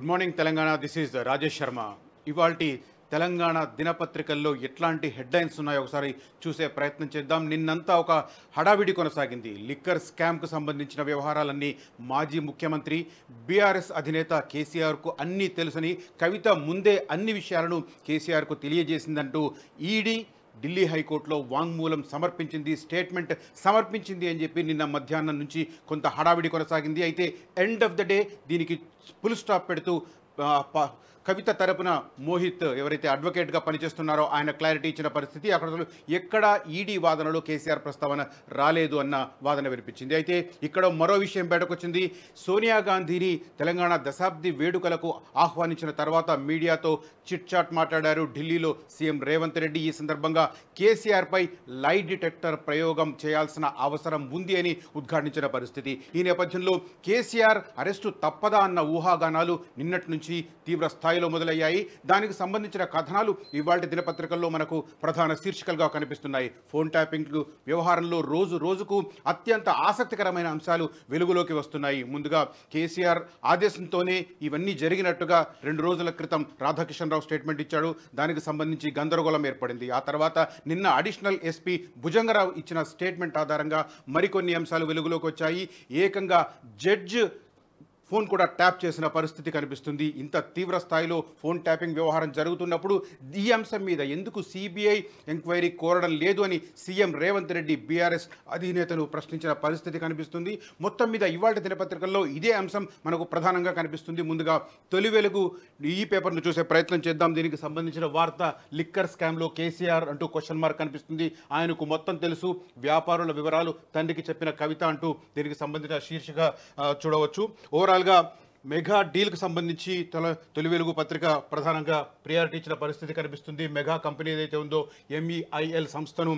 Good morning Telangana. This is Rajesh Sharma. ఇవాల్టి తెలంగాణ దినపత్రికల్లో ఎట్లాంటి headlines ఉన్నాయో ఒకసారి చూసే ప్రయత్నం చేద్దాం. నిన్నంతా ఒక హడావిడి కొనసాగింది. లిక్కర్ స్కామ్కు సంబంధించిన వ్యవహారాలన్నీ మాజీ ముఖ్యమంత్రి బీఆర్ఎస్ అధినేత కేసీఆర్కు అన్నీ తెలుసని కవిత ముందే అన్ని విషయాలను కేసీఆర్కు తెలియజేసిందంటూ ఈడీ ఢిల్లీ హైకోర్టులో వాంగ్మూలం సమర్పించింది, స్టేట్మెంట్ సమర్పించింది అని చెప్పి నిన్న మధ్యాహ్నం నుంచి కొంత హడావిడి కొనసాగింది. అయితే ఎండ్ ఆఫ్ ద డే దీనికి ఫుల్ స్టాప్ పెడుతూ కవిత తరపున మోహిత్ ఎవరైతే అడ్వకేట్గా పనిచేస్తున్నారో ఆయన క్లారిటీ ఇచ్చిన పరిస్థితి. అక్కడ ఎక్కడ ఈడీ వాదనలో కేసీఆర్ ప్రస్తావన రాలేదు అన్న వాదన వినిపించింది. అయితే ఇక్కడ మరో విషయం బయటకొచ్చింది. సోనియా గాంధీని తెలంగాణ దశాబ్ది వేడుకలకు ఆహ్వానించిన తర్వాత మీడియాతో చిట్ చాట్ మాట్లాడారు ఢిల్లీలో సీఎం రేవంత్ రెడ్డి. ఈ సందర్భంగా కేసీఆర్పై లై డిటెక్టర్ ప్రయోగం చేయాల్సిన అవసరం ఉంది అని ఉద్ఘాటించిన పరిస్థితి. ఈ నేపథ్యంలో కేసీఆర్ అరెస్టు తప్పదా అన్న ఊహాగానాలు నిన్నటి నుంచి తీవ్ర స్థాయిలో మొదలయ్యాయి. దానికి సంబంధించిన కథనాలు ఇవాళ దినపత్రికల్లో మనకు ప్రధాన శీర్షికలుగా కనిపిస్తున్నాయి. ఫోన్ ట్యాపింగ్ వ్యవహారంలో రోజు రోజుకు అత్యంత ఆసక్తికరమైన అంశాలు వెలుగులోకి వస్తున్నాయి. ముందుగా కేసీఆర్ ఆదేశంతోనే ఇవన్నీ జరిగినట్టుగా 2 రోజుల క్రితం రాధాకిషన్ రావు స్టేట్మెంట్ ఇచ్చాడు. దానికి సంబంధించి గందరగోళం ఏర్పడింది. ఆ తర్వాత నిన్న అడిషనల్ ఎస్పీ భుజంగరావు ఇచ్చిన స్టేట్మెంట్ ఆధారంగా మరికొన్ని అంశాలు వెలుగులోకి వచ్చాయి. ఏకంగా జడ్జ్ ఫోన్ కూడా ట్యాప్ చేసిన పరిస్థితి కనిపిస్తుంది. ఇంత తీవ్ర స్థాయిలో ఫోన్ ట్యాపింగ్ వ్యవహారం జరుగుతున్నప్పుడు ఈ అంశం మీద ఎందుకు సిబిఐ ఎంక్వైరీ కోరడం లేదు అని సీఎం రేవంత్ రెడ్డి బీఆర్ఎస్ అధినేతను ప్రశ్నించిన పరిస్థితి కనిపిస్తుంది. మొత్తం మీద ఇవాళ దినపత్రికల్లో ఇదే అంశం మనకు ప్రధానంగా కనిపిస్తుంది. ముందుగా తొలి వెలుగు ఈ పేపర్ను చూసే ప్రయత్నం చేద్దాం. దీనికి సంబంధించిన వార్త లిక్కర్ స్కామ్లో కేసీఆర్ అంటూ క్వశ్చన్ మార్క్ కనిపిస్తుంది. ఆయనకు మొత్తం తెలుసు, వ్యాపారుల వివరాలు తండ్రికి చెప్పిన కవిత అంటూ దీనికి సంబంధించిన శీర్షిక చూడవచ్చు. ఓవరాల్గా మెగా డీల్కి సంబంధించి తొలి వెలుగు పత్రిక ప్రధానంగా ప్రియారిటీ ఇచ్చిన పరిస్థితి కనిపిస్తుంది. మెగా కంపెనీ ఏదైతే ఉందో MEIL సంస్థను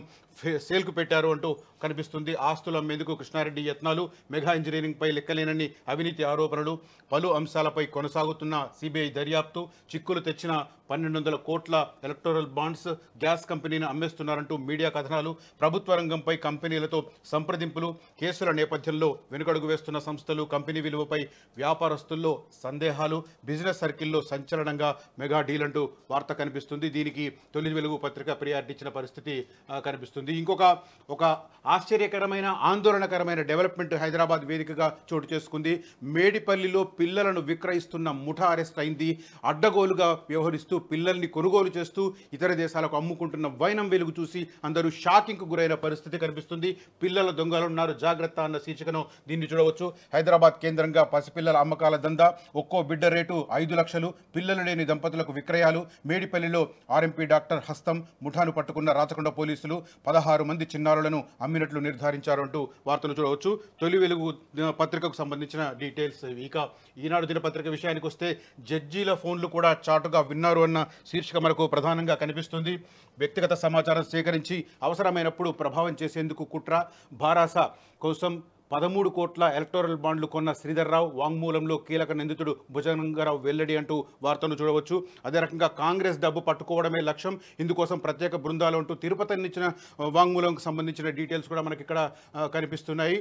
సేల్కు పెట్టారు అంటూ కనిపిస్తుంది. ఆస్తులు అమ్మేందుకు కృష్ణారెడ్డి యత్నాలు, మెగా ఇంజనీరింగ్పై లెక్కలేనన్ని అవినీతి ఆరోపణలు, పలు అంశాలపై కొనసాగుతున్న సిబిఐ దర్యాప్తు, చిక్కులు తెచ్చిన 1200 కోట్ల ఎలక్టోరల్ బాండ్స్, గ్యాస్ కంపెనీని అమ్మేస్తున్నారంటూ మీడియా కథనాలు, ప్రభుత్వ రంగంపై కంపెనీలతో సంప్రదింపులు, కేసుల నేపథ్యంలో వెనుకడుగు వేస్తున్న సంస్థలు, కంపెనీ విలువపై వ్యాపారస్తుల్లో సందేహాలు, బిజినెస్ సర్కిల్లో సంచలనంగా మెగా డీల్ అంటూ వార్త కనిపిస్తుంది. దీనికి తొలి వెలుగు పత్రిక ప్రియారిటీ ఇచ్చిన పరిస్థితి కనిపిస్తుంది. ఒక ఆశ్చర్యకరమైన ఆందోళనకరమైన డెవలప్మెంట్ హైదరాబాద్ వేదికగా చోటు చేసుకుంది. మేడిపల్లిలో పిల్లలను విక్రయిస్తున్న ముఠా అరెస్ట్ అయింది. అడ్డగోలుగా వ్యవహరిస్తూ పిల్లల్ని కొనుగోలు చేస్తూ ఇతర దేశాలకు అమ్ముకుంటున్న వైనం వెలుగు చూసి అందరూ షాకింగ్కు గురైన పరిస్థితి కనిపిస్తుంది. పిల్లల దొంగలున్నారు జాగ్రత్త అన్న శీర్షికను దీన్ని చూడవచ్చు. హైదరాబాద్ కేంద్రంగా పసిపిల్లల అమ్మకాల దందా, ఒక్కో బిడ్డ రేటు 5 లక్షలు, పిల్లలు లేని దంపతులకు విక్రయాలు, మేడిపల్లిలో ఆర్ఎంపీ డాక్టర్ హస్తం, ముఠాను పట్టుకున్న రాచకొండ పోలీసులు 16 మంది చిన్నారులను అమ్మినట్లు నిర్ధారించారు అంటూ వార్తలు చూడవచ్చు. తొలి వెలుగు పత్రికకు సంబంధించిన డీటెయిల్స్. ఇక ఈనాడు దినపత్రిక విషయానికి వస్తే జడ్జీల ఫోన్లు కూడా చాటుగా విన్నారు అన్న శీర్షిక మనకు ప్రధానంగా కనిపిస్తుంది. వ్యక్తిగత సమాచారం సేకరించి అవసరమైనప్పుడు ప్రభావం చేసేందుకు కుట్ర, భారాస కోసం 13 కోట్ల ఎలక్టోరల్ బాండ్లు కొన్న శ్రీధర్రావు వాంగ్మూలంలో కీలక నిందితుడు భుజంగరావు వెల్లడి అంటూ వార్తను చూడవచ్చు. అదే రకంగా కాంగ్రెస్ డబ్బు పట్టుకోవడమే లక్ష్యం, ఇందుకోసం ప్రత్యేక బృందాలు అంటూ తిరుపతి ఇచ్చిన వాంగ్మూలంకు సంబంధించిన డీటెయిల్స్ కూడా మనకి ఇక్కడ కనిపిస్తున్నాయి.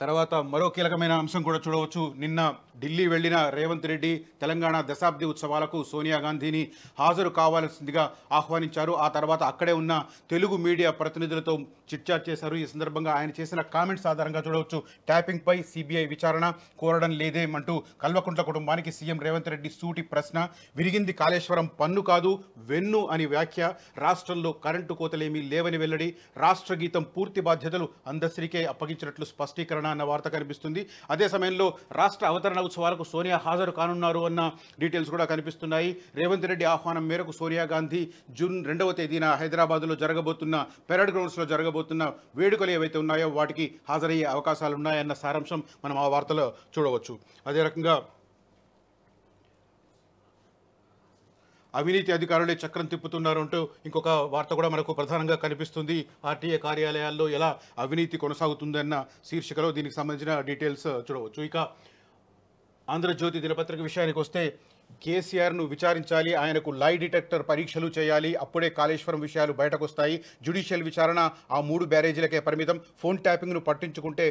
తర్వాత మరో కీలకమైన అంశం కూడా చూడవచ్చు. నిన్న ఢిల్లీ వెళ్లిన రేవంత్ రెడ్డి తెలంగాణ దశాబ్ది ఉత్సవాలకు సోనియా గాంధీని హాజరు కావాల్సిందిగా ఆహ్వానించారు. ఆ తర్వాత అక్కడే ఉన్న తెలుగు మీడియా ప్రతినిధులతో చిట్చాట్ చేశారు. ఈ సందర్భంగా ఆయన చేసిన కామెంట్స్ ఆధారంగా చూడవచ్చు. ట్యాపింగ్పై సిబిఐ విచారణ కోరడం లేదేమంటూ కల్వకుంట్ల కుటుంబానికి సీఎం రేవంత్ రెడ్డి సూటి ప్రశ్న. విరిగింది కాళేశ్వరం పన్ను కాదు వెన్ను అని వ్యాఖ్య. రాష్ట్రంలో కరెంటు కోతలేమీ లేవని వెల్లడి. రాష్ట్ర గీతం పూర్తి బాధ్యతలు అందశ్రీకే అప్పగించినట్లు స్పష్టీకరణ అన్న వార్త కనిపిస్తుంది. అదే సమయంలో రాష్ట్ర అవతరణ ఉత్సవాలకు సోనియా హాజరు కానున్నారు అన్న డీటెయిల్స్ కూడా కనిపిస్తున్నాయి. రేవంత్ రెడ్డి ఆహ్వానం మేరకు సోనియా గాంధీ జూన్ 2వ తేదీన హైదరాబాద్లో జరగబోతున్న పెరేడ్ గ్రౌండ్స్లో జరగబోతున్న వేడుకలు ఏవైతే ఉన్నాయో వాటికి హాజరయ్యే అవకాశాలు ఉన్నాయన్న సారాంశం మనం ఆ వార్తలో చూడవచ్చు. అదే రకంగా అవినీతి అధికారులే చక్రం తిప్పుతున్నారు అంటూ ఇంకొక వార్త కూడా మనకు ప్రధానంగా కనిపిస్తుంది. ఆర్టీఏ కార్యాలయాల్లో ఎలా అవినీతి కొనసాగుతుందన్న శీర్షికలో దీనికి సంబంధించిన డీటెయిల్స్ చూడవచ్చు. ఇక ఆంధ్రజ్యోతి దినపత్రిక విషయానికి వస్తే కేసీఆర్ను విచారించాలి, ఆయనకు లై డిటెక్టర్ పరీక్షలు చేయాలి, అప్పుడే కాళేశ్వరం విషయాలు బయటకు వస్తాయి. జ్యుడిషియల్ విచారణ ఆ 3 బ్యారేజీలకే పరిమితం. ఫోన్ ట్యాపింగ్ను పట్టించుకుంటే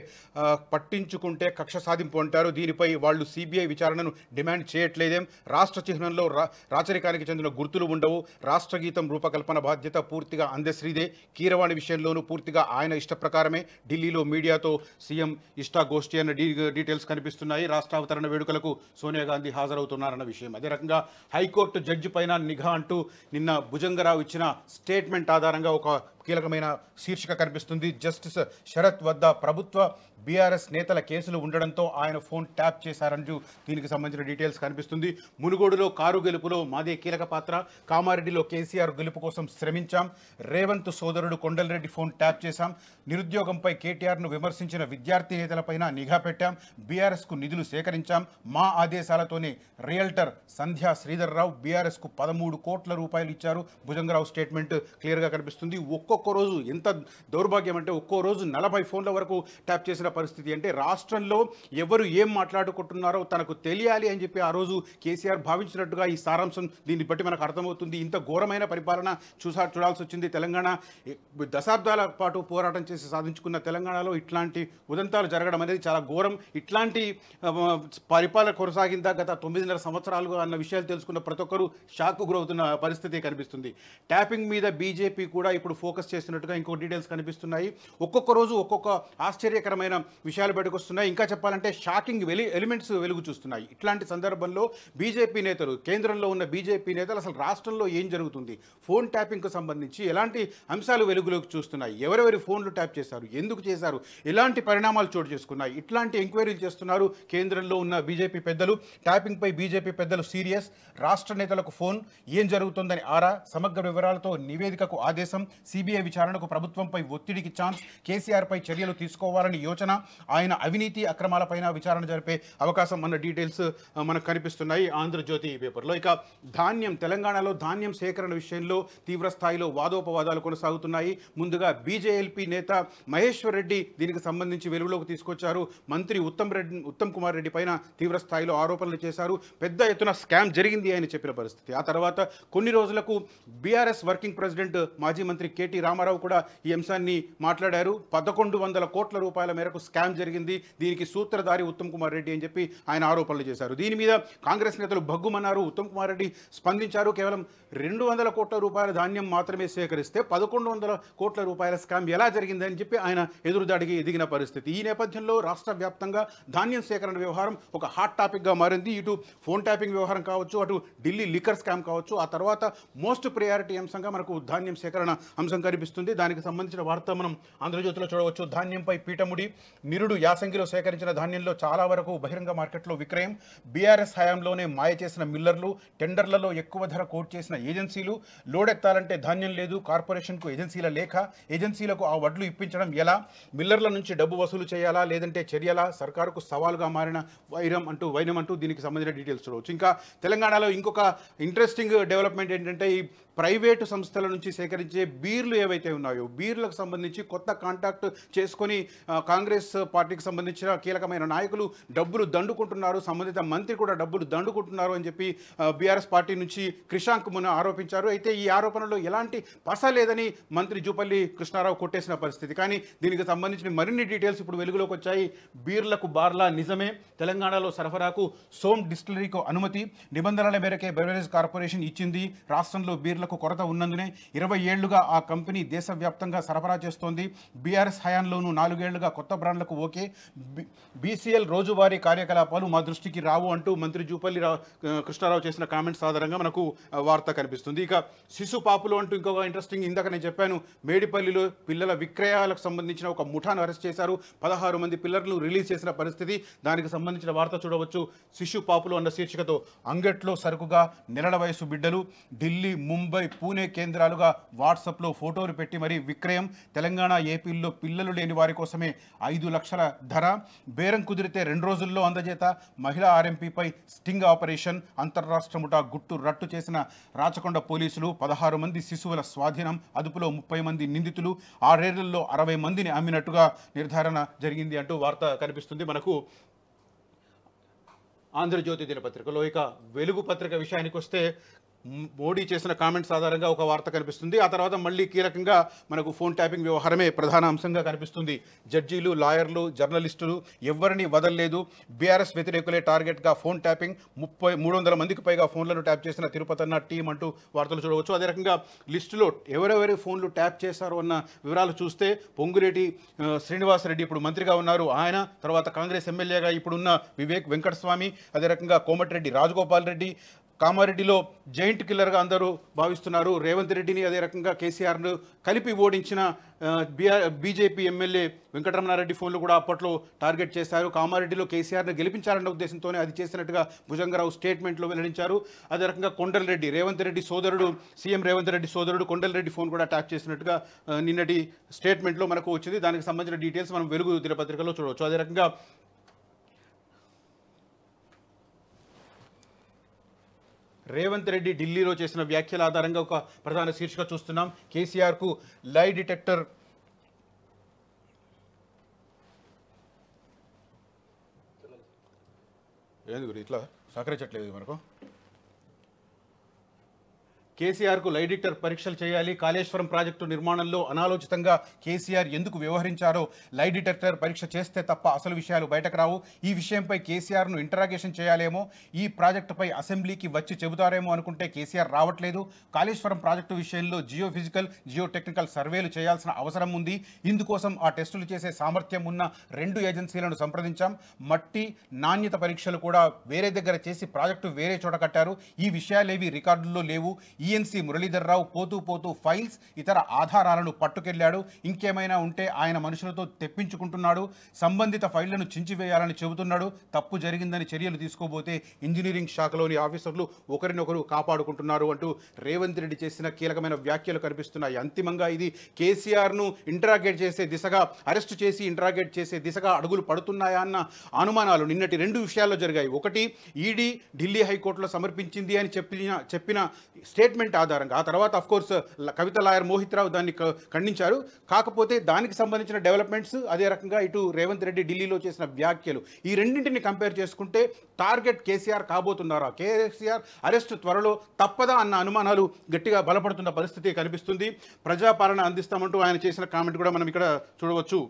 కక్ష సాధింపు అంటారు. దీనిపై వాళ్ళు సిబిఐ విచారణను డిమాండ్ చేయట్లేదేం? రాష్ట్ర చిహ్నంలో రాచరికానికి చెందిన గుర్తులు ఉండవు. రాష్ట్ర గీతం రూపకల్పన బాధ్యత పూర్తిగా అందశ్రీదే. కీరవాణి విషయంలోనూ పూర్తిగా ఆయన ఇష్ట ప్రకారమే. ఢిల్లీలో మీడియాతో సీఎం ఇష్టాగోష్ఠి అన్న డీటెయిల్స్ కనిపిస్తున్నాయి. రాష్ట్ర అవతరణ వేడుకలకు సోనియా గాంధీ హాజరవుతున్నారన్న విషయం. అదే రకంగా హైకోర్టు జడ్జి పైన నిఘా అంటూ నిన్న భుజంగరావు ఇచ్చిన స్టేట్మెంట్ ఆధారంగా ఒక కీలకమైన శీర్షిక కనిపిస్తుంది. జస్టిస్ శరత్ వద్ద ప్రభుత్వ బీఆర్ఎస్ నేతల కేసులు ఉండడంతో ఆయన ఫోన్ ట్యాప్ చేశారంటూ దీనికి సంబంధించిన డీటెయిల్స్ కనిపిస్తుంది. మునుగోడులో కారు గెలుపులో మాదే కీలక పాత్ర. కామారెడ్డిలో కేసీఆర్ గెలుపు కోసం శ్రమించాం. రేవంత్ సోదరుడు కొండలరెడ్డి ఫోన్ ట్యాప్ చేశాం. నిరుద్యోగంపై కేటీఆర్ను విమర్శించిన విద్యార్థి నేతలపైన నిఘా పెట్టాం. బీఆర్ఎస్కు నిధులు సేకరించాం. మా ఆదేశాలతోనే రియల్టర్ సంధ్యా శ్రీధర్ రావు బీఆర్ఎస్కు 13 కోట్ల రూపాయలు ఇచ్చారు. భుజంగరావు స్టేట్మెంట్ క్లియర్గా కనిపిస్తుంది. ఒక్కొక్క రోజు ఎంత దౌర్భాగ్యం అంటే ఒక్కో రోజు 40 ఫోన్ల వరకు ట్యాప్ చేసిన పరిస్థితి. అంటే రాష్ట్రంలో ఎవరు ఏం మాట్లాడుకుంటున్నారో తనకు తెలియాలి అని చెప్పి ఆ రోజు కేసీఆర్ భావించినట్టుగా ఈ సారాంశం దీన్ని బట్టి మనకు అర్థమవుతుంది. ఇంత ఘోరమైన పరిపాలన చూడాల్సి వచ్చింది. తెలంగాణ దశాబ్దాల పాటు పోరాటం చేసి సాధించుకున్న తెలంగాణలో ఇట్లాంటి ఉదంతాలు జరగడం అనేది చాలా ఘోరం. ఇట్లాంటి పరిపాలన కొనసాగిందా గత 9.5 సంవత్సరాలుగా అన్న విషయాలు తెలుసుకున్న ప్రతి ఒక్కరూ షాక్కు గురవుతున్న పరిస్థితి కనిపిస్తుంది. ట్యాపింగ్ మీద బీజేపీ కూడా ఇప్పుడు ఫోకస్ చేస్తున్నట్టుగా ఇంకో డీటెయిల్స్ కనిపిస్తున్నాయి. ఒక్కొక్క రోజు ఒక్కొక్క ఆశ్చర్యకరమైన విషయాలు బయటకు వస్తున్నాయి. ఇంకా చెప్పాలంటే షాకింగ్ ఎలిమెంట్స్ వెలుగు చూస్తున్నాయి. ఇట్లాంటి సందర్భంలో బీజేపీ నేతలు, కేంద్రంలో ఉన్న బీజేపీ నేతలు అసలు రాష్ట్రంలో ఏం జరుగుతుంది, ఫోన్ ట్యాపింగ్కు సంబంధించి ఎలాంటి అంశాలు వెలుగులోకి చూస్తున్నాయి, ఎవరెవరి ఫోన్లు ట్యాప్ చేశారు, ఎందుకు చేశారు, ఎలాంటి పరిణామాలు చోటు చేసుకున్నాయి, ఇట్లాంటి ఎంక్వైరీలు చేస్తున్నారు కేంద్రంలో ఉన్న బీజేపీ పెద్దలు. ట్యాపింగ్పై బీజేపీ పెద్దలు సీరియస్. రాష్ట్ర నేతలకు ఫోన్, ఏం జరుగుతుందని ఆరా, సమగ్ర వివరాలతో నివేదికకు ఆదేశం, సిబిఐ విచారణకు ప్రభుత్వంపై ఒత్తిడికి ఛాన్స్, కేసీఆర్పై చర్యలు తీసుకోవాలని యోచన, ఆయన అవినీతి అక్రమాలపైన విచారణ జరిపే అవకాశం అన్న డీటెయిల్స్ మనకు కనిపిస్తున్నాయి ఆంధ్రజ్యోతి పేపర్లో. ఇక ధాన్యం, తెలంగాణలో ధాన్యం సేకరణ విషయంలో తీవ్ర స్థాయిలో వాదోపవాదాలు కొనసాగుతున్నాయి. ముందుగా బీజేఎల్పీ నేత మహేశ్వర్ రెడ్డి దీనికి సంబంధించి వెలుగులోకి తీసుకొచ్చారు. మంత్రి ఉత్తమ్ కుమార్ రెడ్డి పైన తీవ్ర స్థాయిలో ఆరోపణలు చేశారు. పెద్ద ఎత్తున స్కామ్ జరిగింది అని చెప్పిన పరిస్థితి. ఆ తర్వాత కొన్ని రోజులకు బీఆర్ఎస్ వర్కింగ్ ప్రెసిడెంట్ మాజీ మంత్రి కేటీ రామారావు కూడా ఈ అంశాన్ని మాట్లాడారు. 1100 కోట్ల రూపాయల మేరకు స్కామ్ జరిగింది, దీనికి సూత్రధారి ఉత్తమ్ కుమార్ రెడ్డి అని చెప్పి ఆయన ఆరోపణలు చేశారు. దీని మీద కాంగ్రెస్ నేతలు భగ్గుమన్నారు. ఉత్తమ్ కుమార్ రెడ్డి స్పందించారు. కేవలం 200 కోట్ల రూపాయల ధాన్యం మాత్రమే సేకరిస్తే 1100 కోట్ల రూపాయల స్కామ్ ఎలా జరిగిందని చెప్పి ఆయన ఎదురుదాడికి ఎదిగిన పరిస్థితి. ఈ నేపథ్యంలో రాష్ట్ర వ్యాప్తంగా ధాన్యం సేకరణ వ్యవహారం ఒక హాట్ టాపిక్గా మారింది. ఇటు ఫోన్ ట్యాపింగ్ వ్యవహారం కావచ్చు, అటు ఢిల్లీ లిక్కర్ స్కామ్ కావచ్చు, ఆ తర్వాత మోస్ట్ ప్రయారిటీ అంశంగా మనకు ధాన్యం సేకరణ అంశం కనిపిస్తుంది. దానికి సంబంధించిన వార్త మనం ఆంధ్రజ్యోతిలో చూడవచ్చు. ధాన్యంపై పీఠముడి, నిరుడు యాసంగిలో సేకరించిన ధాన్యంలో చాలా వరకు బహిరంగ మార్కెట్లో విక్రయం, బీఆర్ఎస్ హయాంలోనే మాయ చేసిన మిల్లర్లు, టెండర్లలో ఎక్కువ ధర కోట్ చేసిన ఏజెన్సీలు, లోడెత్తాలంటే ధాన్యం లేదు, కార్పొరేషన్కు ఏజెన్సీల లేఖ, ఏజెన్సీలకు ఆ వడ్లు ఇప్పించడం ఎలా, మిల్లర్ల నుంచి డబ్బు వసూలు చేయాలా లేదంటే చర్యలా, సర్కారుకు సవాలుగా మారిన వైరం అంటూ దీనికి సంబంధించిన డీటెయిల్స్ చూడవచ్చు. ఇంకా తెలంగాణలో ఇంకొక ఇంట్రెస్టింగ్ డెవలప్మెంట్ ఏంటంటే ఈ ప్రైవేటు సంస్థల నుంచి సేకరించే బీర్లు ఏవైతే ఉన్నాయో, బీర్లకు సంబంధించి కొత్త కాంటాక్ట్ చేసుకొని కాంగ్రెస్ పార్టీకి సంబంధించిన కీలకమైన నాయకులు డబ్బులు దండుకుంటున్నారు, సంబంధిత మంత్రి కూడా డబ్బులు దండుకుంటున్నారు అని చెప్పి బీఆర్ఎస్ పార్టీ నుంచి క్రిషాంక్ మొన్న ఆరోపించారు. అయితే ఈ ఆరోపణలో ఎలాంటి పస లేదని మంత్రి జూపల్లి కృష్ణారావు కొట్టేసిన పరిస్థితి. కానీ దీనికి సంబంధించిన మరిన్ని డీటెయిల్స్ ఇప్పుడు వెలుగులోకి వచ్చాయి. బీర్లకు బార్లా నిజమే, తెలంగాణలో సరఫరాకు సోమ్ డిస్టిలరీకు అనుమతి, నిబంధనల మేరకే బెవరేజ్ కార్పొరేషన్ ఇచ్చింది, రాష్ట్రంలో బీర్లకు కొరత ఉన్నందునే 20 ఏళ్లుగా ఆ కంపెనీ దేశవ్యాప్తంగా సరఫరా చేస్తోంది, బీఆర్ఎస్ హయాంలోనూ 4 ఏళ్లుగా కొత్త బ్రాండ్లకు ఓకే, బీసీఎల్ రోజువారీ కార్యకలాపాలు మా దృష్టికి రావు అంటూ మంత్రి జూపల్లి కృష్ణారావు చేసిన కామెంట్స్ ఆధారంగా మనకు వార్త కనిపిస్తుంది. ఇక శిశు పాపులు అంటూ ఇంకొక ఇంట్రెస్టింగ్, ఇందాక నేను చెప్పాను, మేడిపల్లిలో పిల్లల విక్రయాలకు సంబంధించిన ఒక ముఠాను అరెస్ట్ చేశారు. 16 మంది పిల్లర్లు రిలీజ్ చేసిన పరిస్థితి. దానికి సంబంధించిన వార్త చూడవచ్చు. శిశు పాపులు అన్న శీర్షికతో అంగట్లో సరుకుగా నెలల వయసు బిడ్డలు, ఢిల్లీ, ముంబై, పూణే కేంద్రాలుగా వాట్సాప్లో ఫోటోలు పెట్టి మరీ విక్రయం, తెలంగాణ, ఏపీల్లో పిల్లలు లేని వారి కోసమే 5 లక్షల ధర, బేరం కుదిరితే 2 రోజుల్లో అందజేత, మహిళా ఆర్ఎంపీపై స్టింగ్ ఆపరేషన్, అంతర్రాష్ట్ర ముఠా గుట్టు రట్టు చేసిన రాచకొండ పోలీసులు, 16 మంది శిశువుల స్వాధీనం, అదుపులో 30 మంది నిందితులు, 6 ఏళ్లలో 60 మందిని అమ్మినట్టుగా నిర్ధారణ జరిగింది అంటూ వార్త కనిపిస్తుంది మనకు. ఆంధ్రజ్యోతి దినపత్రికలో. ఇక వెలుగు పత్రిక విషయానికి వస్తే మోడీ చేసిన కామెంట్స్ ఆధారంగా ఒక వార్త కనిపిస్తుంది. ఆ తర్వాత మళ్ళీ కీలకంగా మనకు ఫోన్ ట్యాపింగ్ వ్యవహారమే ప్రధాన అంశంగా కనిపిస్తుంది. జడ్జీలు, లాయర్లు, జర్నలిస్టులు ఎవరిని వదలలేదు. బీఆర్ఎస్ వ్యతిరేకులే టార్గెట్గా ఫోన్ ట్యాపింగ్. 300 మందికి పైగా ఫోన్లను ట్యాప్ చేసిన తిరుపతన్న టీం అంటూ వార్తలు చూడవచ్చు. అదే రకంగా లిస్టులో ఎవరెవరి ఫోన్లు ట్యాప్ చేశారో అన్న వివరాలు చూస్తే పొంగులేటి శ్రీనివాసరెడ్డి ఇప్పుడు మంత్రిగా ఉన్నారు, ఆయన తర్వాత కాంగ్రెస్ ఎమ్మెల్యేగా ఇప్పుడున్న వివేక్ వెంకటస్వామి, అదే రకంగా కోమటిరెడ్డి రాజగోపాల్ రెడ్డి, కామారెడ్డిలో జైంట్ కిల్లర్గా అందరూ భావిస్తున్నారు. రేవంత్ రెడ్డిని అదే రకంగా కేసీఆర్ను కలిపి ఓడించిన బీజేపీ ఎమ్మెల్యే వెంకటరమణారెడ్డి ఫోన్లు కూడా అప్పట్లో టార్గెట్ చేశారు. కామారెడ్డిలో కేసీఆర్ను గెలిపించాలన్న ఉద్దేశంతోనే అది చేసినట్టుగా భుజంగరావు స్టేట్మెంట్లో వెల్లడించారు. అదే రకంగా కొండలరెడ్డి, రేవంత్ రెడ్డి సోదరుడు, సీఎం రేవంత్ రెడ్డి సోదరుడు కొండలరెడ్డి ఫోన్ కూడా ట్యాప్ చేసినట్టుగా నిన్నటి స్టేట్మెంట్లో మనకు వచ్చింది. దానికి సంబంధించిన డీటెయిల్స్ మనం వెలుగు దినపత్రికలో చూడవచ్చు. అదే రకంగా రేవంత్ రెడ్డి ఢిల్లీలో చేసిన వ్యాఖ్యల ఆధారంగా ఒక ప్రధాన శీర్షిక చూస్తున్నాం. కేసీఆర్కు లై డిటెక్టర్ ఏంది ఇట్లా సహకరించట్లేదు మనకు. కేసీఆర్కు లై డిటెక్టర్ పరీక్షలు చేయాలి. కాళేశ్వరం ప్రాజెక్టు నిర్మాణంలో అనాలోచితంగా కేసీఆర్ ఎందుకు వ్యవహరించారో లై డిటెక్టర్ పరీక్ష చేస్తే తప్ప అసలు విషయాలు బయటకు రావు. ఈ విషయంపై కేసీఆర్ను ఇంటరాగేషన్ చేయాలేమో, ఈ ప్రాజెక్టుపై అసెంబ్లీకి వచ్చి చెబుతారేమో అనుకుంటే కేసీఆర్ రావట్లేదు. కాళేశ్వరం ప్రాజెక్టు విషయంలో జియో ఫిజికల్, జియో టెక్నికల్ సర్వేలు చేయాల్సిన అవసరం ఉంది. ఇందుకోసం ఆ టెస్టులు చేసే సామర్థ్యం ఉన్న 2 ఏజెన్సీలను సంప్రదించాం. మట్టి నాణ్యత పరీక్షలు కూడా వేరే దగ్గర చేసి ప్రాజెక్టు వేరే చోట కట్టారు. ఈ విషయాలేవి రికార్డుల్లో లేవు. ఈఎన్సీ మురళీధర్రావు పోతూ ఫైల్స్, ఇతర ఆధారాలను పట్టుకెళ్లాడు. ఇంకేమైనా ఉంటే ఆయన మనుషులతో తెప్పించుకుంటున్నాడు. సంబంధిత ఫైళ్లను చించివేయాలని చెబుతున్నాడు. తప్పు జరిగిందని చర్యలు తీసుకోబోతే ఇంజనీరింగ్ శాఖలోని ఆఫీసర్లు ఒకరినొకరు కాపాడుకుంటున్నారు అంటూ రేవంత్ రెడ్డి చేసిన కీలకమైన వ్యాఖ్యలు కనిపిస్తున్నాయి. అంతిమంగా ఇది కేసీఆర్ను ఇంటరాగేట్ చేసే దిశగా, అరెస్టు చేసి ఇంటరాగేట్ చేసే దిశగా అడుగులు పడుతున్నాయా అన్న అనుమానాలు నిన్నటి 2 విషయాల్లో జరిగాయి. ఒకటి, ఈడీ ఢిల్లీ హైకోర్టులో సమర్పించింది అని చెప్పిన స్టేట్మెంట్ ఆధారంగా. ఆ తర్వాత అఫ్కోర్స్ కవిత లాయర్ మోహిత్ రావు దాన్ని ఖండించారు. కాకపోతే దానికి సంబంధించిన డెవలప్మెంట్స్, అదే రకంగా ఇటు రేవంత్ రెడ్డి ఢిల్లీలో చేసిన వ్యాఖ్యలు, ఈ రెండింటిని కంపేర్ చేసుకుంటే టార్గెట్ కేసీఆర్ కాబోతున్నారా, కేసీఆర్ అరెస్ట్ త్వరలో తప్పదా అన్న అనుమానాలు గట్టిగా బలపడుతున్న పరిస్థితి కనిపిస్తుంది. ప్రజాపాలన అందిస్తామంటూ ఆయన చేసిన కామెంట్ కూడా మనం ఇక్కడ చూడవచ్చు.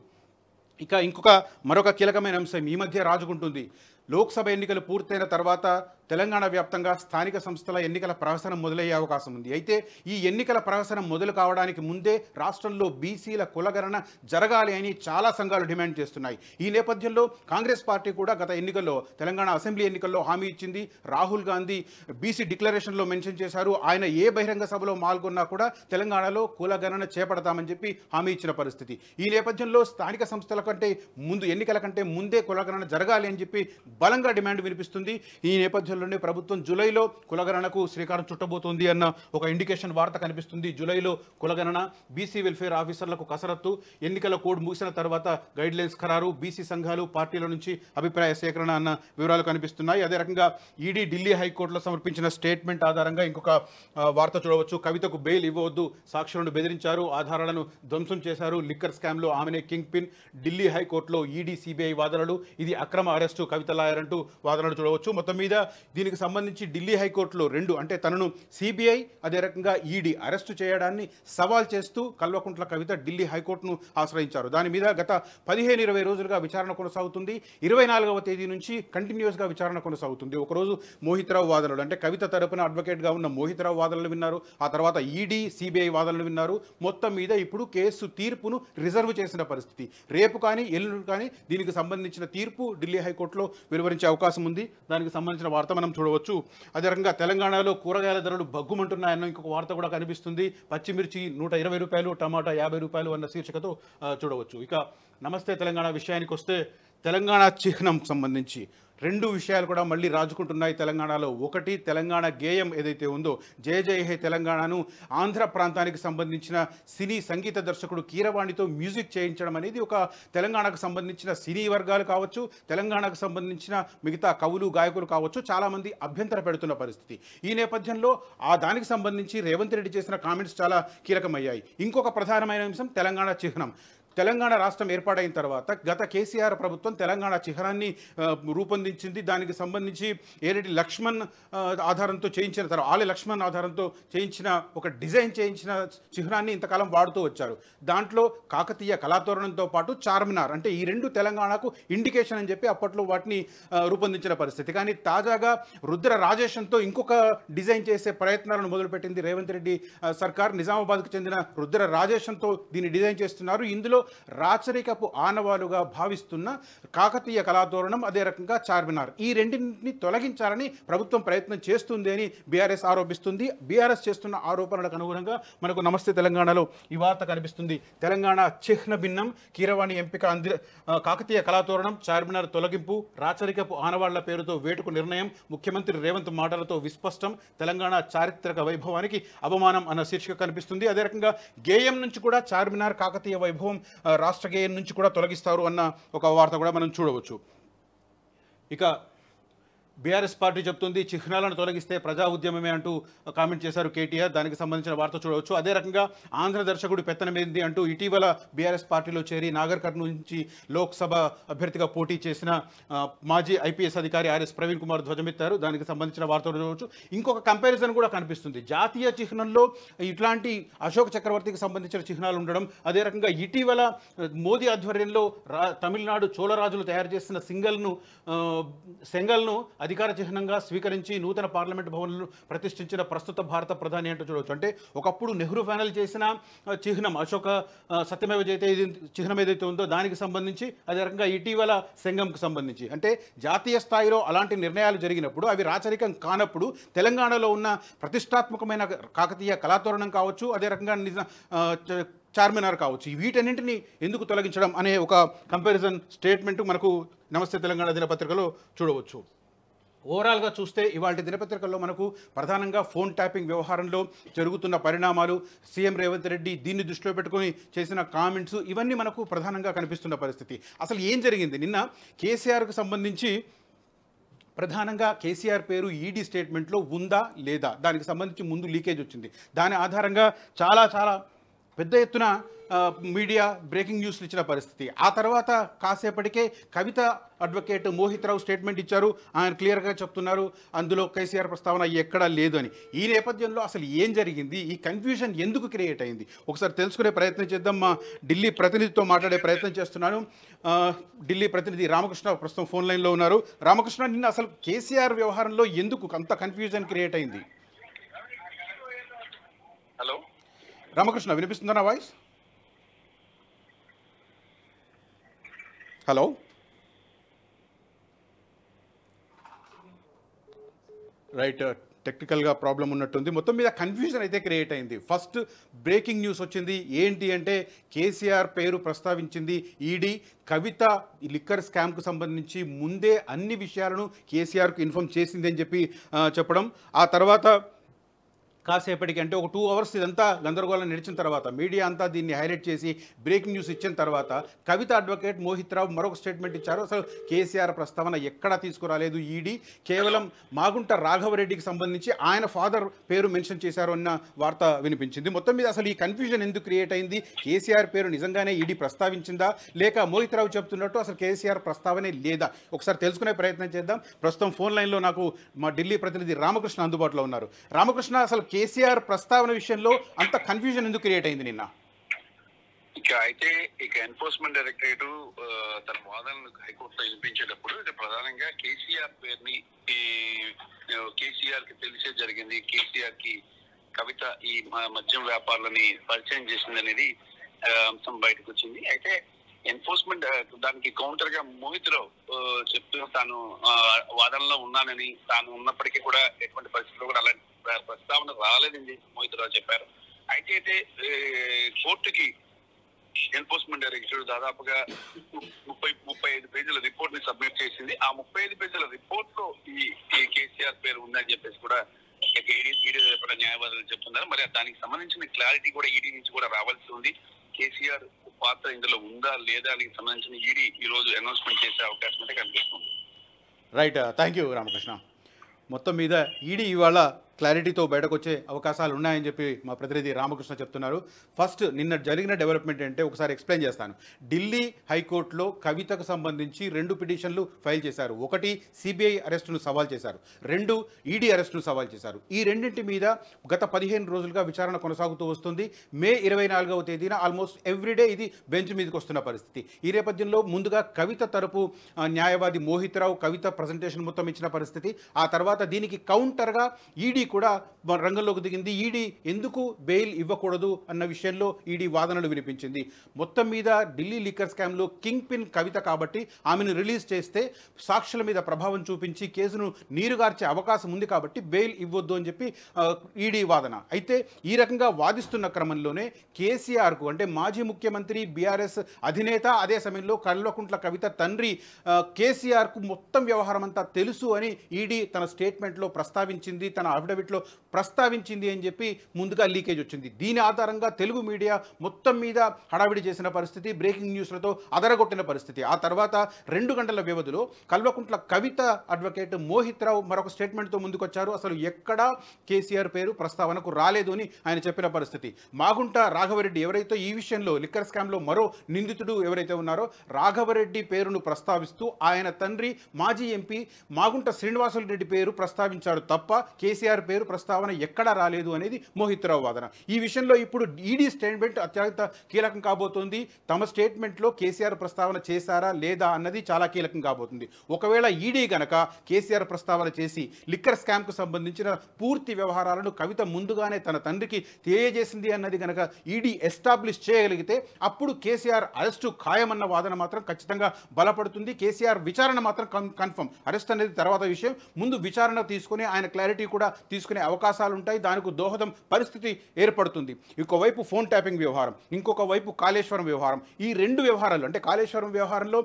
ఇక మరొక కీలకమైన అంశం ఈ మధ్య రాజుకుంటుంది. లోక్సభ ఎన్నికలు పూర్తయిన తర్వాత తెలంగాణ వ్యాప్తంగా స్థానిక సంస్థల ఎన్నికల ప్రహసనం మొదలయ్యే అవకాశం ఉంది. అయితే ఈ ఎన్నికల ప్రహసనం మొదలు కావడానికి ముందే రాష్ట్రంలో బీసీల కులగణన జరగాలి అని చాలా సంఘాలు డిమాండ్ చేస్తున్నాయి. ఈ నేపథ్యంలో కాంగ్రెస్ పార్టీ కూడా గత ఎన్నికల్లో, తెలంగాణ అసెంబ్లీ ఎన్నికల్లో హామీ ఇచ్చింది. రాహుల్ గాంధీ బీసీ డిక్లరేషన్లో మెన్షన్ చేశారు. ఆయన ఏ బహిరంగ సభలో పాల్గొన్నా కూడా తెలంగాణలో కులగణన చేపడతామని చెప్పి హామీ ఇచ్చిన పరిస్థితి. ఈ నేపథ్యంలో స్థానిక సంస్థల కంటే ముందు, ఎన్నికల కంటే ముందే కులగణన జరగాలి అని చెప్పి బలంగా డిమాండ్ వినిపిస్తుంది. ఈ నేపథ్యంలోనే ప్రభుత్వం జూలైలో కులగణనకు శ్రీకారం చుట్టబోతోంది అన్న ఒక ఇండికేషన్ వార్త కనిపిస్తుంది. జూలైలో కులగణన, బీసీ వెల్ఫేర్ ఆఫీసర్లకు కసరత్తు, ఎన్నికల కోడ్ ముగిసిన తర్వాత గైడ్లైన్స్ ఖరారు, బీసీ సంఘాలు, పార్టీల నుంచి అభిప్రాయ సేకరణ అన్న వివరాలు కనిపిస్తున్నాయి. అదే రకంగా ఈడీ ఢిల్లీ హైకోర్టులో సమర్పించిన స్టేట్మెంట్ ఆధారంగా ఇంకొక వార్త చూడవచ్చు. కవితకు బెయిల్ ఇవ్వవద్దు, సాక్షులను బెదిరించారు, ఆధారాలను ధ్వంసం చేశారు, లిక్కర్ స్కామ్లో ఆమెనే కింగ్ పిన్, ఢిల్లీ హైకోర్టులో ఈడీ సిబిఐ వాదనలు, ఇది అక్రమ అరెస్టు కవిత లాయర్ అంటూ వాదనలు చూడవచ్చు. మొత్తం మీద దీనికి సంబంధించి ఢిల్లీ హైకోర్టులో 2 అంటే తనను సిబిఐ అదే రకంగా ఈడీ అరెస్టు చేయడాన్ని సవాల్ చేస్తూ కల్వకుంట్ల కవిత ఢిల్లీ హైకోర్టును ఆశ్రయించారు. దాని మీద గత 15-20 రోజులుగా విచారణ కొనసాగుతుంది. 24వ తేదీ నుంచి కంటిన్యూస్గా విచారణ కొనసాగుతుంది. ఒకరోజు మోహిత్ రావు వాదనలు, అంటే కవిత తరపున అడ్వకేట్గా ఉన్న మోహిత్ రావు వాదనలు విన్నారు. ఆ తర్వాత ఈడీ సిబిఐ వాదనలు విన్నారు. మొత్తం మీద ఇప్పుడు కేసు తీర్పును రిజర్వ్ చేసిన పరిస్థితి. రేపు కానీ ఎల్లుండి కానీ దీనికి సంబంధించిన తీర్పు ఢిల్లీ హైకోర్టులో వెలువరించే అవకాశం ఉంది. దానికి సంబంధించిన వార్త మనం చూడవచ్చు. అదే రకంగా తెలంగాణలో కూరగాయల ధరలు బగ్గుమంటున్నాయన్న ఇంకొక వార్త కూడా కనిపిస్తుంది. పచ్చిమిర్చి 120 రూపాయలు, టమాటా 50 రూపాయలు అన్న శీర్షికతో చూడవచ్చు. ఇక నమస్తే తెలంగాణ విషయానికి వస్తే తెలంగాణ చిహ్నం సంబంధించి 2 విషయాలు కూడా మళ్ళీ రాజుకుంటున్నాయి తెలంగాణలో. ఒకటి, తెలంగాణ గేయం ఏదైతే ఉందో, జయ జయ హే తెలంగాణను ఆంధ్ర ప్రాంతానికి సంబంధించిన సినీ సంగీత దర్శకుడు కీరవాణితో మ్యూజిక్ చేయించడం అనేది ఒక తెలంగాణకు సంబంధించిన సినీ వర్గాలు కావచ్చు, తెలంగాణకు సంబంధించిన మిగతా కవులు, గాయకులు కావచ్చు, చాలామంది అభ్యంతర పెడుతున్న పరిస్థితి. ఈ నేపథ్యంలో దానికి సంబంధించి రేవంత్ రెడ్డి చేసిన కామెంట్స్ చాలా కీలకమయ్యాయి. ఇంకొక ప్రధానమైన అంశం తెలంగాణ చిహ్నం. తెలంగాణ రాష్ట్రం ఏర్పాటైన తర్వాత గత కేసీఆర్ ప్రభుత్వం తెలంగాణ చిహ్నాన్ని రూపొందించింది. దానికి సంబంధించి ఏరెడ్డి లక్ష్మణ్ ఆధారంతో చేయించిన తర్వాత ఆలి లక్ష్మణ్ ఆధారంతో చేయించిన ఒక డిజైన్ చేయించిన చిహ్నాన్ని ఇంతకాలం వాడుతూ వచ్చారు. దాంట్లో కాకతీయ కళాతోరణంతో పాటు చార్మినార్ అంటే ఈ రెండు తెలంగాణకు ఇండికేషన్ అని చెప్పి అప్పట్లో వాటిని రూపొందించిన పరిస్థితి. కానీ తాజాగా రుద్ర రాజేషన్తో ఇంకొక డిజైన్ చేసే ప్రయత్నాలను మొదలుపెట్టింది రేవంత్ రెడ్డి సర్కార్. నిజామాబాద్కు చెందిన రుద్ర రాజేషన్తో దీన్ని డిజైన్ చేస్తున్నారు. ఇందులో రాచరికపు ఆనవాలుగా భావిస్తున్న కాకతీయ కళాతోరణం, అదే రకంగా చార్మినార్, ఈ రెండింటిని తొలగించాలని ప్రభుత్వం ప్రయత్నం చేస్తుంది అని బీఆర్ఎస్ ఆరోపిస్తుంది. బీఆర్ఎస్ చేస్తున్న ఆరోపణలకు అనుగుణంగా మనకు నమస్తే తెలంగాణలో ఈ వార్త కనిపిస్తుంది. తెలంగాణ చిహ్న భిన్నం, కీరవాణి ఎంపిక, కాకతీయ కళాతోరణం, చార్మినార్ తొలగింపు, రాచరికపు ఆనవాళ్ల పేరుతో వేటుకు నిర్ణయం, ముఖ్యమంత్రి రేవంత్ మాటలతో విస్పష్టం, తెలంగాణ చారిత్రక వైభవానికి అవమానం అన్న శీర్షిక కనిపిస్తుంది. అదే రకంగా గేయం నుంచి కూడా చార్మినార్, కాకతీయ వైభవం, రాష్ట్ర గేయం నుంచి కూడా తొలగిస్తారు అన్న ఒక వార్త కూడా మనం చూడవచ్చు. ఇక బీఆర్ఎస్ పార్టీ చెప్తుంది చిహ్నాలను తొలగిస్తే ప్రజా ఉద్యమమే అంటూ కామెంట్ చేశారు కేటీఆర్. దానికి సంబంధించిన వార్త చూడవచ్చు. అదే రకంగా ఆంధ్ర దర్శకుడు పెత్తనమేంది అంటూ ఇటీవల బీఆర్ఎస్ పార్టీలో చేరి నాగర్ కర్నూలు నుంచి లోక్సభ అభ్యర్థిగా పోటీ చేసిన మాజీ ఐపీఎస్ అధికారి ఆర్ఎస్ ప్రవీణ్ కుమార్ ధ్వజమెత్తారు. దానికి సంబంధించిన వార్త చూడవచ్చు. ఇంకొక కంపారిజన్ కూడా కనిపిస్తుంది. జాతీయ చిహ్నంలో ఇట్లాంటి అశోక్ చక్రవర్తికి సంబంధించిన చిహ్నాలు ఉండడం, అదే రకంగా ఇటీవల మోదీ ఆధ్వర్యంలో తమిళనాడు చోళరాజులు తయారు చేసిన సెంగల్ను అధికార చిహ్నంగా స్వీకరించి నూతన పార్లమెంట్ భవన్లను ప్రతిష్ఠించిన ప్రస్తుత భారత ప్రధాని అంటూ చూడవచ్చు. అంటే ఒకప్పుడు నెహ్రూ ఫైనల్ చేసిన చిహ్నం అశోక సత్యమేవ జయతే చిహ్నం ఏదైతే ఉందో దానికి సంబంధించి, అదే రకంగా ఇటీవల సంఘంకు సంబంధించి, అంటే జాతీయ స్థాయిలో అలాంటి నిర్ణయాలు జరిగినప్పుడు అవి రాచరికం కానప్పుడు తెలంగాణలో ఉన్న ప్రతిష్టాత్మకమైన కాకతీయ కళాతోరణం కావచ్చు, అదే రకంగా చార్మినార్ కావచ్చు, వీటన్నింటినీ ఎందుకు తొలగించడం అనే ఒక కంపారిజన్ స్టేట్మెంట్ మనకు నమస్తే తెలంగాణ దినపత్రికలో చూడవచ్చు. ఓవరాల్గా చూస్తే ఇవాళ దినపత్రికల్లో మనకు ప్రధానంగా ఫోన్ ట్యాపింగ్ వ్యవహారంలో జరుగుతున్న పరిణామాలు, సీఎం రేవంత్ రెడ్డి దీన్ని దృష్టిలో పెట్టుకొని చేసిన కామెంట్స్, ఇవన్నీ మనకు ప్రధానంగా కనిపిస్తున్న పరిస్థితి. అసలు ఏం జరిగింది నిన్న కేసీఆర్కు సంబంధించి? ప్రధానంగా కేసీఆర్ పేరు ఈడీ స్టేట్మెంట్లో ఉందా లేదా, దానికి సంబంధించి ముందు లీకేజ్ వచ్చింది. దాని ఆధారంగా చాలా పెద్ద ఎత్తున మీడియా బ్రేకింగ్ న్యూస్లు ఇచ్చిన పరిస్థితి. ఆ తర్వాత కాసేపటికే కవిత అడ్వకేట్ మోహిత్ రావు స్టేట్మెంట్ ఇచ్చారు. ఆయన క్లియర్గా చెప్తున్నారు అందులో కేసీఆర్ ప్రస్తావన ఎక్కడా లేదు అని. ఈ నేపథ్యంలో అసలు ఏం జరిగింది, ఈ కన్ఫ్యూజన్ ఎందుకు క్రియేట్ అయింది, ఒకసారి తెలుసుకునే ప్రయత్నం చేద్దాం. మా ఢిల్లీ ప్రతినిధితో మాట్లాడే ప్రయత్నం చేస్తున్నాను. ఢిల్లీ ప్రతినిధి రామకృష్ణ ప్రస్తుతం ఫోన్ లైన్లో ఉన్నారు. రామకృష్ణ, నిన్న అసలు కేసీఆర్ వ్యవహారంలో ఎందుకు అంత కన్ఫ్యూజన్ క్రియేట్ అయింది? హలో రామకృష్ణ, వినిపిస్తుందా నా వాయిస్? హలో రైట్, టెక్నికల్గా ప్రాబ్లం ఉన్నట్టుంది. మొత్తం మీద కన్ఫ్యూజన్ అయితే క్రియేట్ అయింది. ఫస్ట్ బ్రేకింగ్ న్యూస్ వచ్చింది. ఏంటి అంటే కేసీఆర్ పేరు ప్రస్తావించింది ఈడీ. కవిత లిక్కర్ స్కామ్కు సంబంధించి ముందే అన్ని విషయాలను కేసీఆర్కు ఇన్ఫార్మ్ చేసింది అని చెప్పి చెప్పడం. ఆ తర్వాత కాసేపటికి అంటే ఒక 2 అవర్స్ ఇదంతా గందరగోళం నడిచిన తర్వాత మీడియా అంతా దీన్ని హైలైట్ చేసి బ్రేకింగ్ న్యూస్ ఇచ్చిన తర్వాత కవిత అడ్వకేట్ మోహిత్ రావు మరొక స్టేట్మెంట్ ఇచ్చారు. అసలు కేసీఆర్ ప్రస్తావన ఎక్కడా తీసుకురాలేదు ఈడీ, కేవలం మాగుంట రాఘవరెడ్డికి సంబంధించి ఆయన ఫాదర్ పేరు మెన్షన్ చేశారు అన్న వార్త వినిపించింది. మొత్తం మీద అసలు ఈ కన్ఫ్యూజన్ ఎందుకు క్రియేట్ అయింది? కేసీఆర్ పేరు నిజంగానే ఈడీ ప్రస్తావించిందా, లేక మోహిత్ రావు చెప్తున్నట్టు అసలు కేసీఆర్ ప్రస్తావనే లేదా? ఒకసారి తెలుసుకునే ప్రయత్నం చేద్దాం. ప్రస్తుతం ఫోన్ లైన్లో నాకు మా ఢిల్లీ ప్రతినిధి రామకృష్ణ అందుబాటులో ఉన్నారు. రామకృష్ణ, అసలు కేసీఆర్ ప్రస్తావన విషయంలో అంత కన్ఫ్యూజన్ ఎందుకు క్రియేట్ అయింది నిన్న? ఇక ఎన్ఫోర్స్మెంట్ డైరెక్టరేట్ తన వాదనలు హైకోర్టులో వినిపించేటప్పుడు ప్రధానంగా కేసీఆర్ పేరుని కేసీఆర్ కి తెలిసే జరిగింది, కేసీఆర్ కి కవిత ఈ మద్యం వ్యాపారులని పరిచయం చేసింది అనేది అంశం బయటకు వచ్చింది. అయితే ఎన్ఫోర్స్మెంట్ దానికి కౌంటర్ గా మోహిత్ రావు చెప్తూ తాను వాదనలో ఉన్నానని, తాను ఉన్నప్పటికీ కూడా ఎటువంటి పరిస్థితుల్లో కూడా అలాంటి ప్రస్తావన రాలేదని మోహిత్ రావు చెప్పారు. అయితే కోర్టుకి ఎన్ఫోర్స్మెంట్ డైరెక్టరేట్ దాదాపుగా 35 పేజీల రిపోర్ట్ ని సబ్మిట్ చేసింది. ఆ 35 పేజీల రిపోర్ట్ లో ఈ కేసీఆర్ పేరు ఉందని చెప్పేసి కూడా ఈడీ న్యాయవాదులు చెప్తున్నారు. మరి దానికి సంబంధించిన క్లారిటీ కూడా ఈడీ నుంచి కూడా రావాల్సి ఉంది. కేసీఆర్ పాత్ర ఇందులో ఉందా లేదా దానికి సంబంధించిన ఈడీ ఈ రోజు అనౌన్స్మెంట్ చేసే అవకాశం అయితే కనిపిస్తుంది. Right, thank you Ramakrishna. మొత్తం మీద ఈడీ ఇవాళ క్లారిటీతో బయటకు వచ్చే అవకాశాలు ఉన్నాయని చెప్పి మా ప్రతినిధి రామకృష్ణ చెప్తున్నారు. ఫస్ట్ నిన్న జరిగిన డెవలప్మెంట్ అంటే ఒకసారి ఎక్స్ప్లెయిన్ చేస్తాను. ఢిల్లీ హైకోర్టులో కవితకు సంబంధించి 2 పిటిషన్లు ఫైల్ చేశారు. ఒకటి సిబిఐ అరెస్టును సవాల్ చేశారు, 2 ఈడీ అరెస్టును సవాల్ చేశారు. ఈ రెండింటి మీద గత 15 రోజులుగా విచారణ కొనసాగుతూ వస్తుంది. మే 24వ తేదీన ఆల్మోస్ట్ ఎవ్రీడే ఇది బెంచ్ మీదకి వస్తున్న పరిస్థితి. ఈ నేపథ్యంలో ముందుగా కవిత తరపు న్యాయవాది మోహిత్ రావు కవిత ప్రజెంటేషన్ మొత్తం ఇచ్చిన పరిస్థితి. ఆ తర్వాత దీనికి కౌంటర్గా ఈడీ కూడా రంగంలోకి దిగింది. ఈడీ ఎందుకు బెయిల్ ఇవ్వకూడదు అన్న విషయంలో ఈడీ వాదనలు వినిపించింది. మొత్తం మీద ఢిల్లీ లిక్కర్ స్కామ్లో కింగ్ పిన్ కవిత కాబట్టి ఆమెను రిలీజ్ చేస్తే సాక్షుల మీద ప్రభావం చూపించి కేసును నీరుగార్చే అవకాశం ఉంది కాబట్టి బెయిల్ ఇవ్వొద్దు అని చెప్పి ఈడీ వాదన. అయితే ఈ రకంగా వాదిస్తున్న క్రమంలోనే కేసీఆర్కు అంటే మాజీ ముఖ్యమంత్రి బీఆర్ఎస్ అధినేత అదే సమయంలో కల్వకుంట్ల కవిత తండ్రి కేసీఆర్కు మొత్తం వ్యవహారం అంతా తెలుసు అని ఈడీ తన స్టేట్మెంట్లో ప్రస్తావించింది, తన అఫిడవిట్లో ప్రస్తావించింది అని చెప్పి ముందుగా లీకేజ్ వచ్చింది. దీని ఆధారంగా తెలుగు మీడియా మొత్తం మీద హడావిడి చేసిన పరిస్థితి, బ్రేకింగ్ న్యూస్లతో అదరగొట్టిన పరిస్థితి. ఆ తర్వాత 2 గంటల వ్యవధిలో కల్వకుంట్ల కవిత అడ్వకేట్ మోహిత్ రావు మరొక స్టేట్మెంట్తో ముందుకొచ్చారు. అసలు ఎక్కడా కేసీఆర్ పేరు ప్రస్తావనకు రాలేదు అని ఆయన చెప్పిన పరిస్థితి. మాగుంట రాఘవరెడ్డి ఎవరైతే ఈ విషయంలో లిక్కర్ స్కామ్లో మరో నిందితుడు ఎవరైతే ఉన్నారో రాఘవరెడ్డి పేరును ప్రస్తావిస్తూ ఆయన తండ్రి మాజీ ఎంపీ మాగుంట శ్రీనివాసులు రెడ్డి పేరు ప్రస్తావించారు తప్ప కేసీఆర్ పేరు ప్రస్తావన ఎక్కడా రాలేదు అనేది మోహిత్ రావు వాదన. ఈ విషయంలో ఇప్పుడు ఈడీ స్టేట్మెంట్ అత్యంత కీలకం కాబోతోంది. తమ స్టేట్మెంట్లో కేసీఆర్ ప్రస్తావన చేశారా లేదా అన్నది చాలా కీలకం కాబోతుంది. ఒకవేళ ఈడీ గనక కేసీఆర్ ప్రస్తావన చేసి లిక్కర్ స్కామ్కు సంబంధించిన పూర్తి వ్యవహారాలను కవిత ముందుగానే తన తండ్రికి తెలియజేసింది అన్నది గనక ఈడీ ఎస్టాబ్లిష్ చేయగలిగితే అప్పుడు కేసీఆర్ అరెస్టు ఖాయమన్న వాదన మాత్రం ఖచ్చితంగా బలపడుతుంది. కేసీఆర్ విచారణ మాత్రం కన్ఫర్మ్. అరెస్ట్ అనేది తర్వాత విషయం. ముందు విచారణ తీసుకుని ఆయన క్లారిటీ కూడా తీసుకునే అవకాశాలు ఉంటాయి. దానికి దోహదం పరిస్థితి ఏర్పడుతుంది. ఇంకోవైపు ఫోన్ ట్యాపింగ్ వ్యవహారం, ఇంకొక వైపు కాళేశ్వరం వ్యవహారం. ఈ 2 వ్యవహారాలు అంటే కాళేశ్వరం వ్యవహారంలో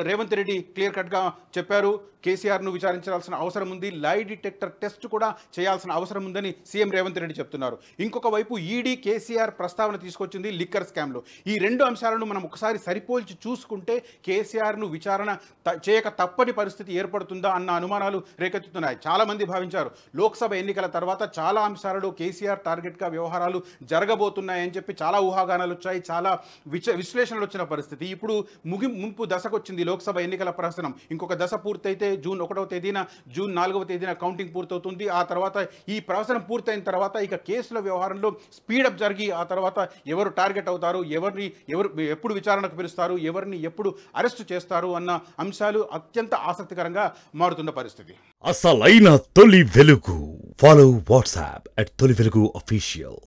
రేవంత్ రెడ్డి క్లియర్ కట్గా చెప్పారు, కేసీఆర్ను విచారించాల్సిన అవసరం ఉంది, లై డిటెక్టర్ టెస్ట్ కూడా చేయాల్సిన అవసరం ఉందని సీఎం రేవంత్ రెడ్డి చెప్తున్నారు. ఇంకొక వైపు ఈడీ కేసీఆర్ ప్రస్తావన తీసుకొచ్చింది లిక్కర్ స్కామ్లో. ఈ 2 అంశాలను మనం ఒకసారి సరిపోల్చి చూసుకుంటే కేసీఆర్ను విచారణ చేయక తప్పని పరిస్థితి ఏర్పడుతుందా అన్న అనుమానాలు రేకెత్తుతున్నాయి. చాలామంది భావించారు లోక్సభ ఎన్నికల తర్వాత చాలా అంశాలలో కేసీఆర్ టార్గెట్గా వ్యవహారాలు జరగబోతున్నాయని చెప్పి చాలా ఊహాగానాలు వచ్చాయి, చాలా విశ్లేషణలు వచ్చిన పరిస్థితి. ఇప్పుడు ముగింపు దశకు వచ్చింది లోక్సభ ఎన్నికల ప్రహసనం. ఇంకొక దశ పూర్తయితే జూన్ 1వ తేదీన, జూన్ 4వ తేదీన కౌంటింగ్ పూర్తవుతుంది. ఆ తర్వాత ఈ ప్రహసనం పూర్తయిన తర్వాత ఇక కేసుల వ్యవహారంలో స్పీడప్ జరిగి ఆ తర్వాత ఎవరు టార్గెట్ అవుతారు, ఎవరు ఎప్పుడు విచారణకు పిలుస్తారు, ఎవరిని ఎప్పుడు అరెస్టు చేస్తారు అన్న అంశాలు అత్యంత ఆసక్తికరంగా మారుతున్న పరిస్థితి. అసలైన తొలి వెలుగు. ఫాలో వాట్సాప్ @తొలి వెలుగు official.